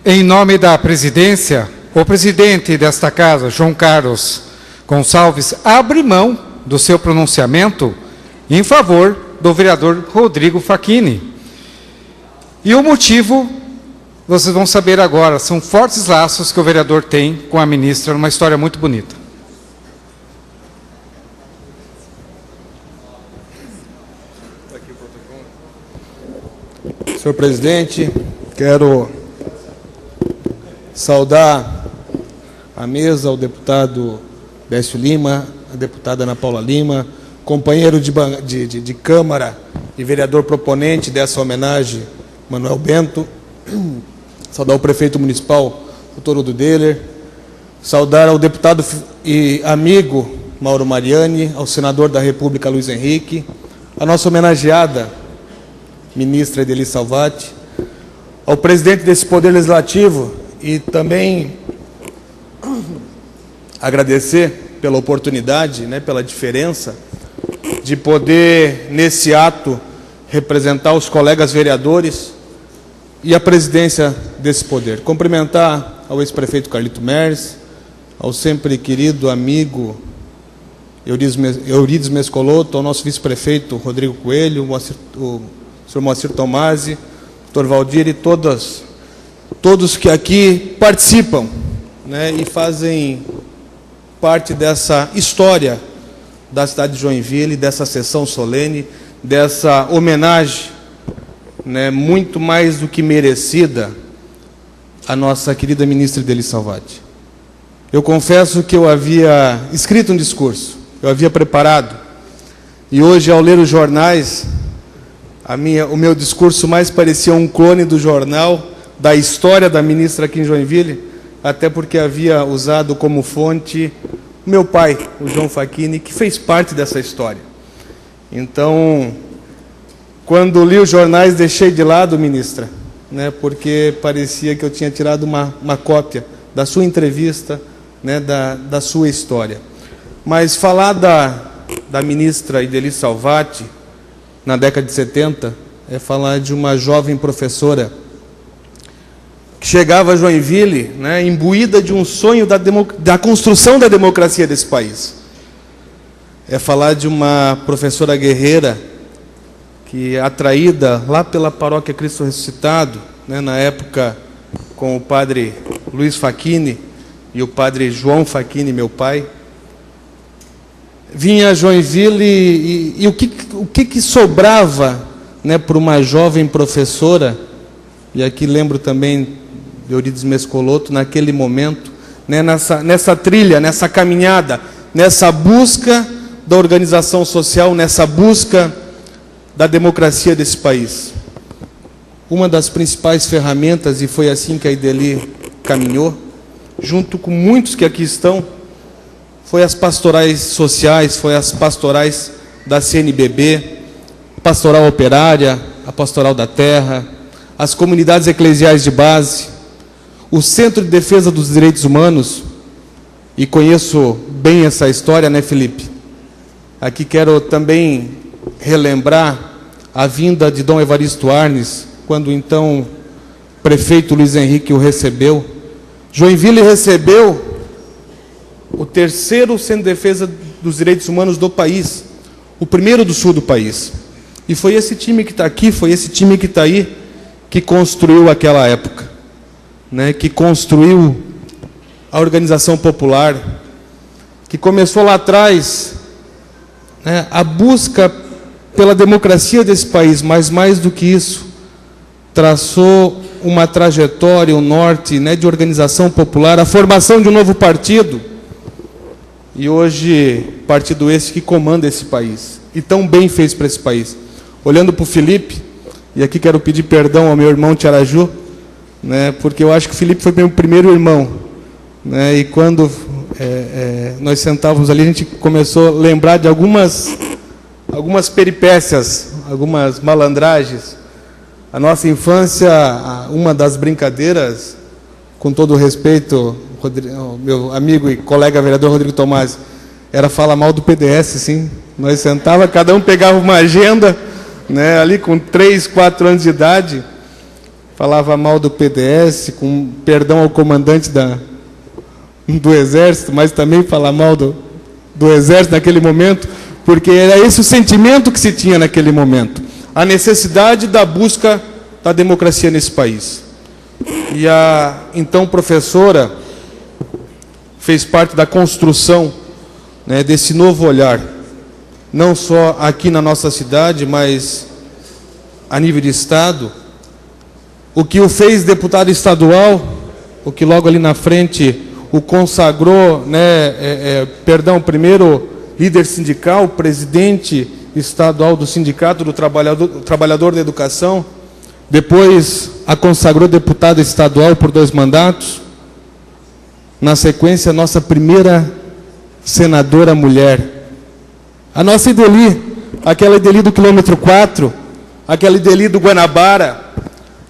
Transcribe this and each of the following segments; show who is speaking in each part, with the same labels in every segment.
Speaker 1: Em nome da presidência, o presidente desta casa, João Carlos Gonçalves, abre mão do seu pronunciamento em favor do vereador Rodrigo Facchini. E o motivo, vocês vão saber agora, são fortes laços que o vereador tem com a ministra, numa história muito bonita.
Speaker 2: Senhor presidente, quero saudar a mesa, o deputado Bécio Lima, a deputada Ana Paula Lima, companheiro de Câmara e vereador proponente dessa homenagem, Manuel Bento, saudar o prefeito municipal, doutor Udo Deller, saudar ao deputado e amigo Mauro Mariani, ao senador da República Luiz Henrique, a nossa homenageada ministra Ideli Salvati, ao presidente desse Poder Legislativo e também agradecer pela oportunidade, pela diferença de poder, nesse ato, representar os colegas vereadores e a presidência desse poder. Cumprimentar ao ex-prefeito Carlito Mers, ao sempre querido amigo Eurides Mescoloto, ao nosso vice-prefeito Rodrigo Coelho, o senhor Moacir Tomasi, doutor Valdir e todos que aqui participam, e fazem parte dessa história da cidade de Joinville, dessa sessão solene, dessa homenagem, muito mais do que merecida à nossa querida ministra Ideli Salvati. Eu confesso que eu havia escrito um discurso, eu havia preparado, e hoje, ao ler os jornais, o meu discurso mais parecia um clone do jornal, da história da ministra aqui em Joinville, até porque havia usado como fonte o meu pai, o João Facchini, que fez parte dessa história. Então, quando li os jornais, deixei de lado, ministra, porque parecia que eu tinha tirado uma cópia da sua entrevista, da sua história. Mas falar da ministra Ideli Salvati, na década de 70, é falar de uma jovem professora que chegava a Joinville, imbuída de um sonho da construção da democracia desse país. É falar de uma professora guerreira que, atraída lá pela paróquia Cristo Ressuscitado, na época com o padre Luiz Facchini e o padre João Facchini, meu pai, vinha a Joinville e o que sobrava para uma jovem professora, e aqui lembro também de Eurides Mescoloto, naquele momento, nessa trilha, nessa caminhada, nessa busca da organização social, nessa busca da democracia desse país. Uma das principais ferramentas, e foi assim que a Ideli caminhou, junto com muitos que aqui estão, foi as pastorais sociais, foi as pastorais da CNBB, pastoral operária, a pastoral da terra, as comunidades eclesiais de base, o Centro de Defesa dos Direitos Humanos, e conheço bem essa história, Felipe? Aqui quero também relembrar a vinda de Dom Evaristo Arnes, quando então prefeito Luiz Henrique o recebeu. Joinville recebeu o terceiro Centro de Defesa dos Direitos Humanos do país, o primeiro do sul do país. E foi esse time que está aqui, foi esse time que está aí, que construiu aquela época, que construiu a organização popular, que começou lá atrás, a busca pela democracia desse país, mas mais do que isso, traçou uma trajetória, um norte, de organização popular, a formação de um novo partido. E hoje, partido esse que comanda esse país, e tão bem fez para esse país. Olhando para o Felipe, e aqui quero pedir perdão ao meu irmão Tiaraju, porque eu acho que o Felipe foi meu primeiro irmão, e quando nós sentávamos ali, a gente começou a lembrar de algumas peripécias, algumas malandragens. A nossa infância, uma das brincadeiras, com todo o respeito, meu amigo e colega vereador Rodrigo Tomasi, era falar mal do PDS, sim. Nós sentava, cada um pegava uma agenda, ali com 3, 4 anos de idade, falava mal do PDS, com perdão ao comandante do Exército, mas também falar mal do Exército naquele momento, porque era esse o sentimento que se tinha naquele momento, a necessidade da busca da democracia nesse país. E a então professora fez parte da construção, né, desse novo olhar, não só aqui na nossa cidade, mas a nível de Estado. O que o fez deputado estadual, o que logo ali na frente o consagrou, primeiro líder sindical, presidente estadual do Sindicato do Trabalhador da Educação, depois a consagrou deputada estadual por 2 mandatos, na sequência, a nossa primeira senadora mulher, a nossa Ideli, aquela Ideli do quilômetro 4, aquela Ideli do Guanabara,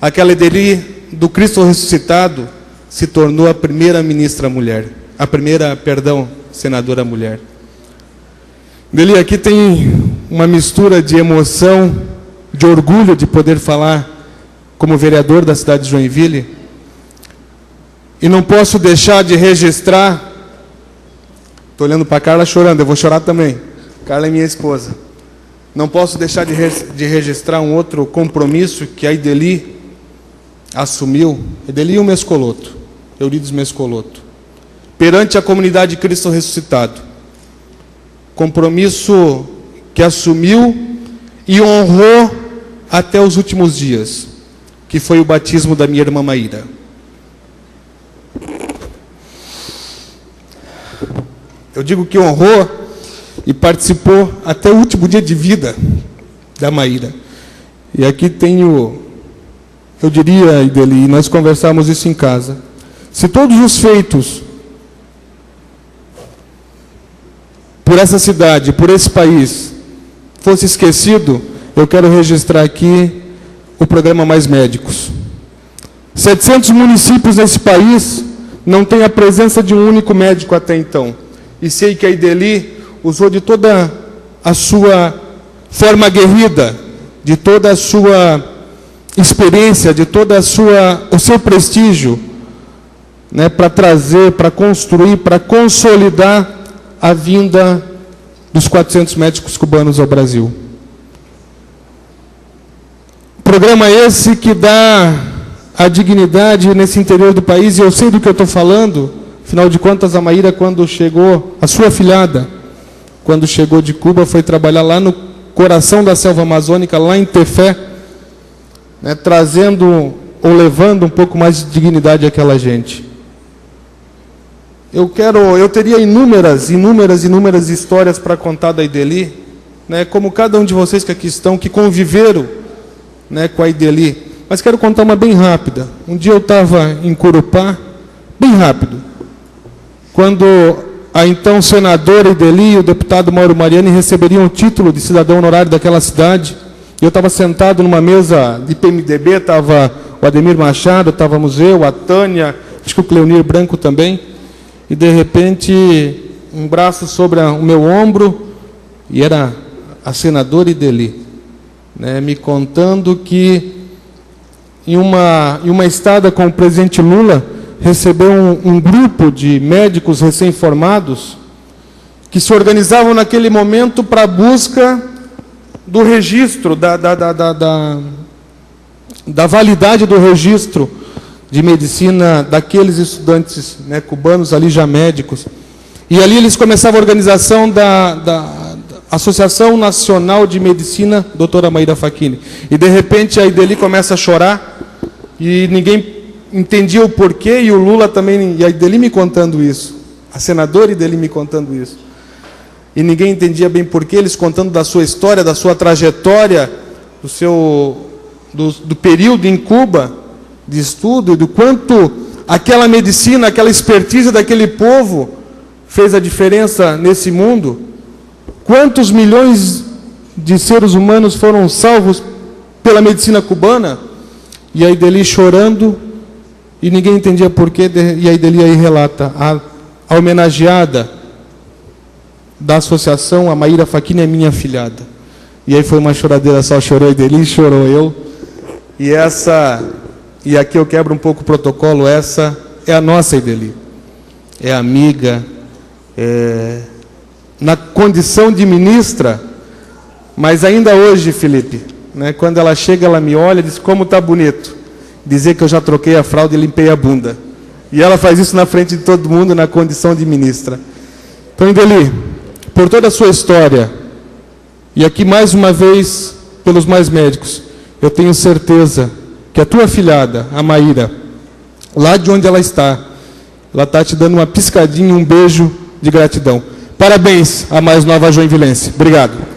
Speaker 2: aquela Ideli do Cristo ressuscitado, se tornou a primeira ministra mulher, senadora mulher. Ideli, aqui tem uma mistura de emoção, de orgulho de poder falar como vereador da cidade de Joinville, e não posso deixar de registrar, estou olhando para a Carla chorando, eu vou chorar também, Carla é minha esposa, não posso deixar de registrar um outro compromisso que a Ideli assumiu, Ideli e o Mescoloto, Eurides Mescoloto, perante a comunidade de Cristo ressuscitado, compromisso que assumiu e honrou até os últimos dias, que foi o batismo da minha irmã Maíra. Eu digo que honrou e participou até o último dia de vida da Maíra. E aqui tenho, eu diria, Ideli, nós conversamos isso em casa, se todos os feitos por essa cidade, por esse país, fosse esquecido, eu quero registrar aqui o programa Mais Médicos. 700 municípios nesse país não têm a presença de um único médico até então. E sei que a Ideli usou de toda a sua forma aguerrida, de toda a sua experiência, de toda o seu prestígio, para trazer, para construir, para consolidar a vinda dos 400 médicos cubanos ao Brasil. Programa esse que dá a dignidade nesse interior do país, e eu sei do que eu estou falando, afinal de contas, a Maíra, quando chegou, a sua afilhada, quando chegou de Cuba, foi trabalhar lá no coração da selva amazônica, lá em Tefé, trazendo ou levando um pouco mais de dignidade àquela gente. Eu teria inúmeras histórias para contar da Ideli, como cada um de vocês que aqui estão, que conviveram, com a Ideli, mas quero contar uma bem rápida. Um dia eu estava em Corupá, bem rápido, quando a então senadora Ideli e o deputado Mauro Mariani receberiam o título de cidadão honorário daquela cidade. Eu estava sentado numa mesa de PMDB, estava o Ademir Machado, estávamos eu, a Tânia, acho que o Cleonir Branco também, e de repente um braço sobre o meu ombro, e era a senadora Ideli, me contando que em uma estada com o presidente Lula, recebeu um grupo de médicos recém-formados que se organizavam naquele momento para a busca do registro, da validade do registro de medicina daqueles estudantes cubanos ali já médicos. E ali eles começavam a organização da Associação Nacional de Medicina, doutora Maíra Facchini. E de repente a Ideli começa a chorar e ninguém entendia o porquê, e o Lula também, e a Ideli me contando isso, a senadora Ideli me contando isso. E ninguém entendia bem porquê, eles contando da sua história, da sua trajetória, do período em Cuba, de estudo, e do quanto aquela medicina, aquela expertise daquele povo fez a diferença nesse mundo. Quantos milhões de seres humanos foram salvos pela medicina cubana? E a Ideli chorando, e ninguém entendia porquê, e a Ideli aí relata, a homenageada da associação, a Maíra Facchini, é minha afilhada. E aí foi uma choradeira, só chorou a Ideli, chorou eu. E essa e aqui eu quebro um pouco o protocolo, essa é a nossa Ideli. É amiga, na condição de ministra, mas ainda hoje, Felipe, né, quando ela chega, ela me olha e diz, como está bonito. Dizer que eu já troquei a fralda e limpei a bunda. E ela faz isso na frente de todo mundo, na condição de ministra. Então, Ideli, por toda a sua história, e aqui mais uma vez, pelos mais médicos, eu tenho certeza que a tua filhada, a Maíra, lá de onde ela está te dando uma piscadinha, um beijo de gratidão. Parabéns à mais nova joinvilense. Obrigado.